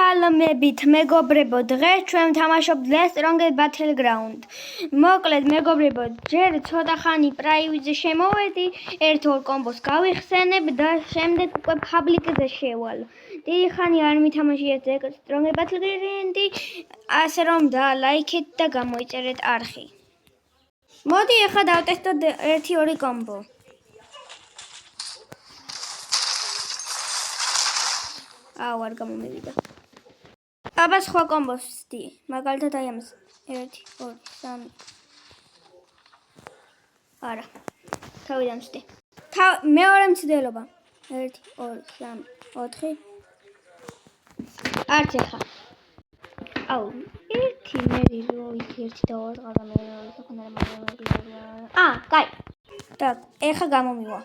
მოგესალმებით მეგობრებო, დღეს ჩვენ ვთამაშობთ The Strongest Battleground. მოკლედ მეგობრებო, ჯერ ცოტა ხანი პრაივიზე შემოვედი, ერთ-ორ კომბოს გავიხსენებ და შემდეგ უკვე ფაბლიკზე შევალ. დიდი ხანი არ მითამაშიეთ The Strongest Battleground, ასე რომ ლაიქეთ და გამოიწერეთ არხი. მოდი ახლა დავტესტოთ 1-2 კომბო. არ გამომივიდა. აბა სხვა კომბოს ვსდი. მაგალითად აი ამას 1 2 3. არა. თავიდან ვსდი. მეორე მცდელობა. 1 2 3 4. არც ახლა. აუ, ერთი მერი რო ერთი დავაწყდა და მე კაი. так, ახლა გამომივა.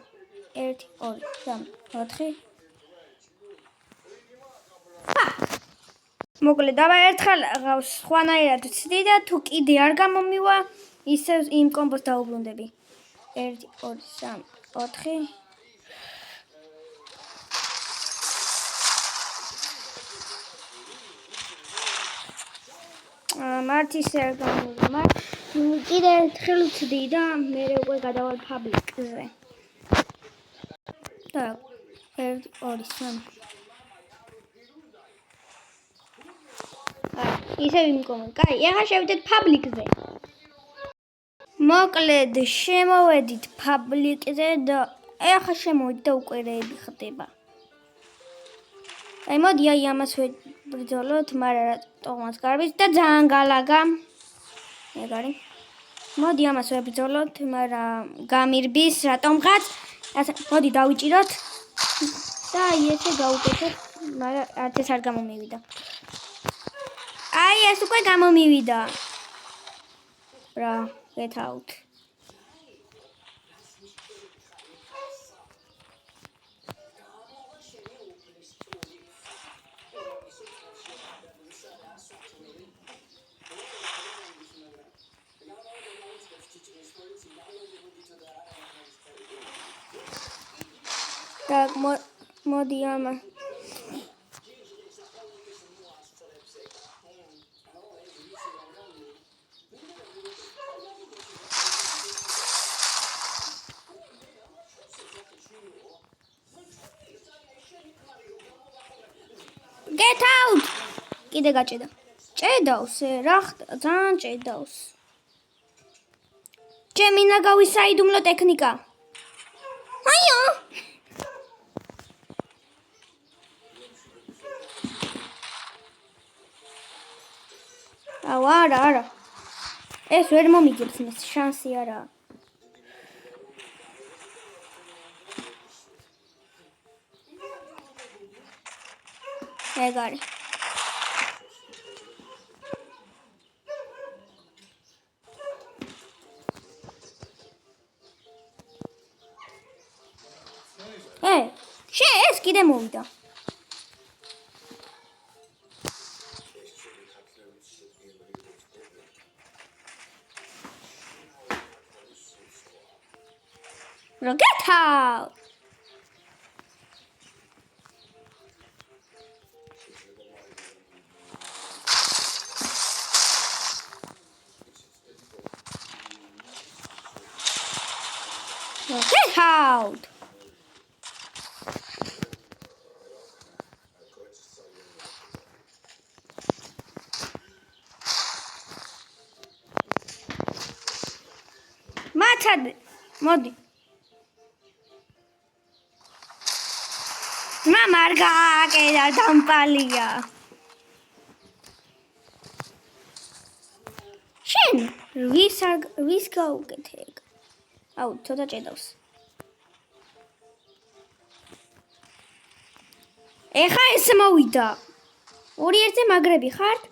1 2 3 4. მოკლედ აბა ერთხელ სხვანაირად ვცდი და თუ კიდე არ გამომივა, ისევ იმ კომბოს დაუბრუნდები. 1 2 3 4. მარტის არ გამომივა. კიდე ერთხელ ვცდი და მე უკვე გადავალ ფაბლიკზე. так, 1 2 3. ისევ იმ კომბო. კაი, ახლა შევიდეთ ფაბლიკზე. მოკლედ შემოვედით ფაბლიკზე და ახლა შემოვიდით და უკვე რეები ხდება. აი მოდი აი ამას ვებრძოლოთ, მაგრამ რატომაც გარბის და ძალიან გალაგა. ეგ არის. მოდი ამას ვებრძოლოთ, მაგრამ გამირბის რატომღაც. მოდი დავიჭიროთ და ესე გავუკეთოთ, მაგრამ არც ეს არ გამომივიდა. აი ეს უკვე გამომივიდა. რა, get out. так, მოდი ამა get out! კიდე გაჭედა. ჭედავს, რა ძალიან ჭედავს. ჩემი ნაგავის საიდუმლო ტექნიკა. აიო! არა. ეს ვერ მომიგებს მის შანსი არა. ეგ არის. ეს კიდე მოვიდა. Get out! Get out! მათად მოდი. მარ გააკეთა დამპალია. შენ ვის გაუკეთე? აუ, ცოტა ჭედავს. ეხა ეს მოვიდა. 2-1-ზე მაგრები ხართ?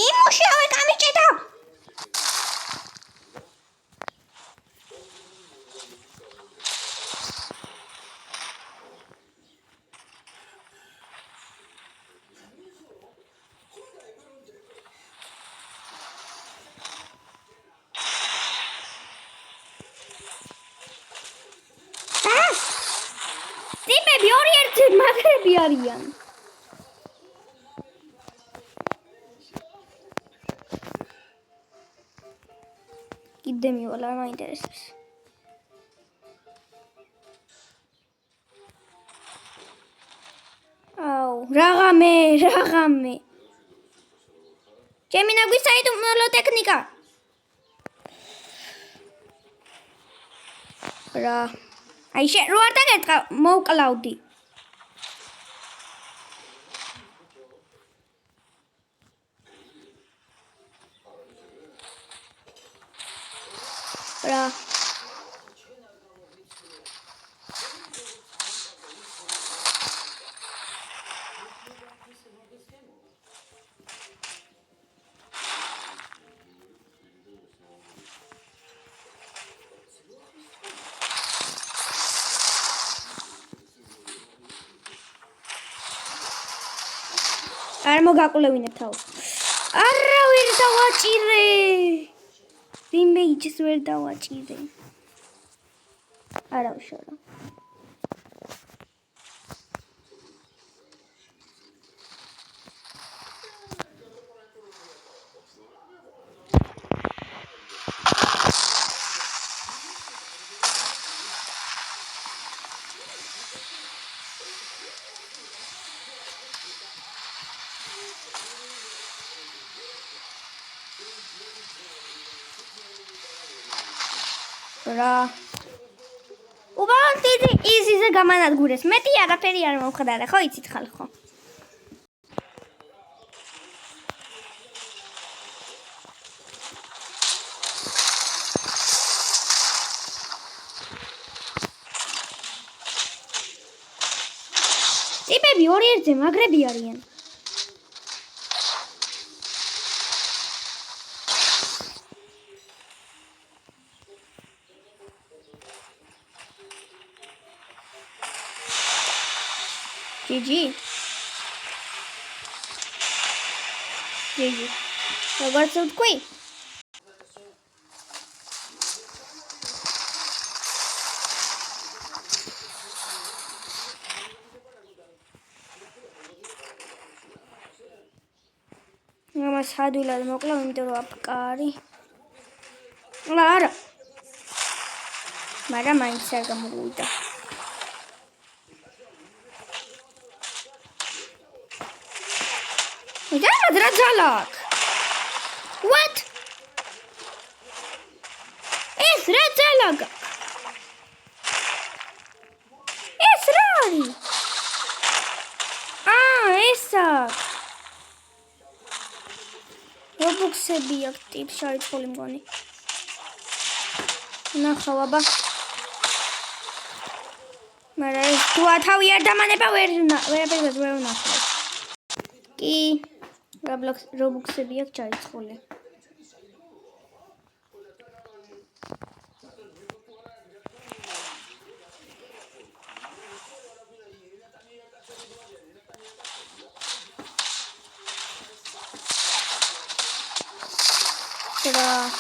იმუშავე გამიჭედა. მაგრები არიან. კიდე მივალ, არ მაინტერესებს. აუ, რაღაცა. ჩემი ნაგვის საიდუმლო ტექნიკა. რა. აი შენ რო არ დაგერტყა, მოვკლავდი. რა. არ მოგაკვლევინებ თავს. არა ვერ დავაჭირე. იმეიჯს ვერ დავაჭირე. არა უშორა. რა. უბრალოდ იზიზე გამანადგურეს. მეტი არაფერი არ მომხდარა, ხო იცით ხალხო? ტიპები ორი ერთზე მაგრები არიან. GG. როგორც ვთქვი. ამას ადვილად მოკლავ, იმიტომ რომ აპკარი. არა. მაგრამ მაინც არ გამოვიდა. რა ძალაკ? What? ეს რა ძალაკ? ეს რა არის? ესა. რობუქსები აქვს ტიპ შარიცხული მგონი. ნახავ აბა. მაგრამ ეს თუ თავი არ დამანება ვერაფერს ვერ ვნახავ. კი რობუქსები აქვს ჩარიცხული. Merda.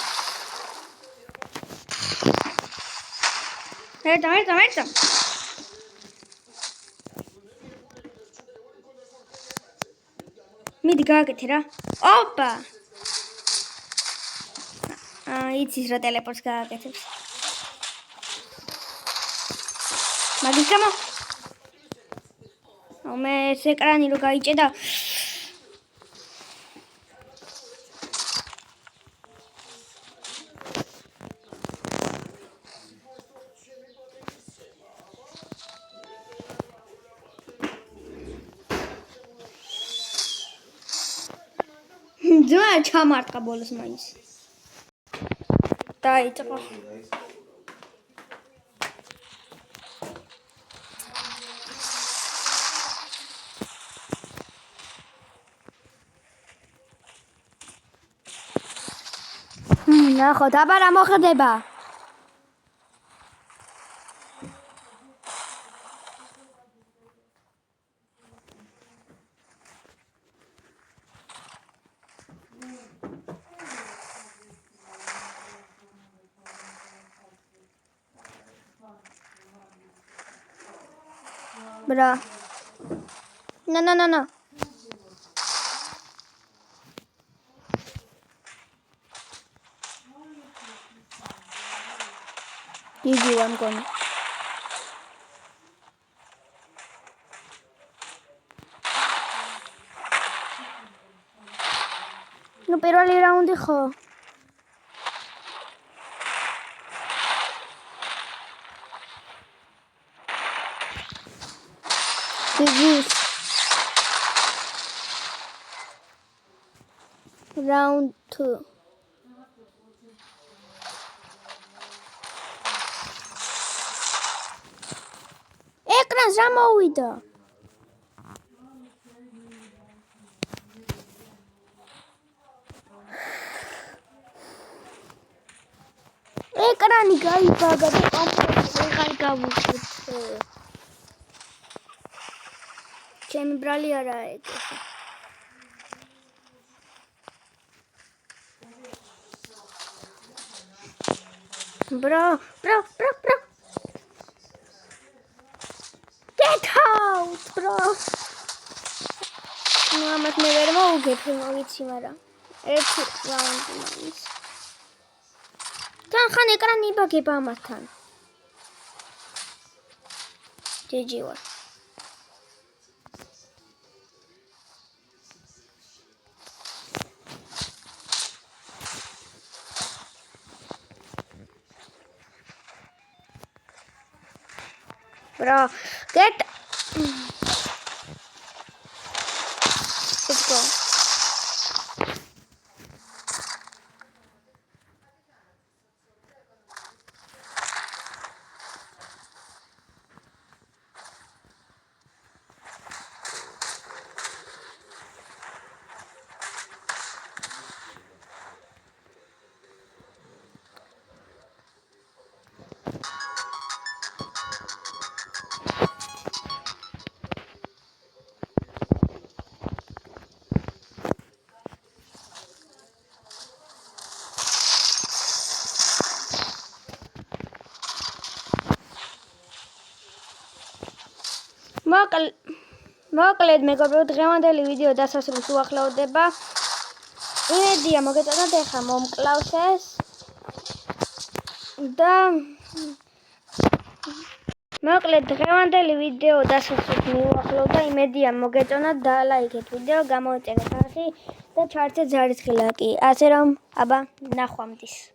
მიდი გააკეთე რა. ოპა. იცის რა ტელეპორტს გააკეთებს. მაგის გამო. მე ეს ეკრანი რო გაიჭედა. ძმა ჩამარტყა ბოლოს მაინც. დაიწყო. ნახოთ, აბა რა მოხდება? Bra. No. GG I'm going. No, პირველი რაუნდი ხო? GG. Round 2. ეკრანს რა მოვიდა? ეკრანი გაიბაგა და კომპიუტერი აღარ გავუშვით. ჩემი ბრალი არაა ეგ. Bro. Get out, bro. No, ამას მე ვერ მოვუგებ, ვიცი, მაგრამ ერთი რაუნდი მაინც. თან ხან ეკრანი იბაგება ამასთან. GG ვარ. Bro, get. Let's go. მოკლედ მეგობრებო, დღევანდელი ვიდეო დასასრულს უახლოვდება. იმედია მოგეწონათ ეხლა მომკლავს ეს და მოკლედ დღევანდელი ვიდეო დასასრულს მიუახლოვდა. იმედია მოგეწონათ, დალაიქეთ ვიდეო, გამოიწერეთ ხალხი და ჩაარჩეთ ჯარისხილი ლайკი. ასე რომ, აბა, ნახვამდის.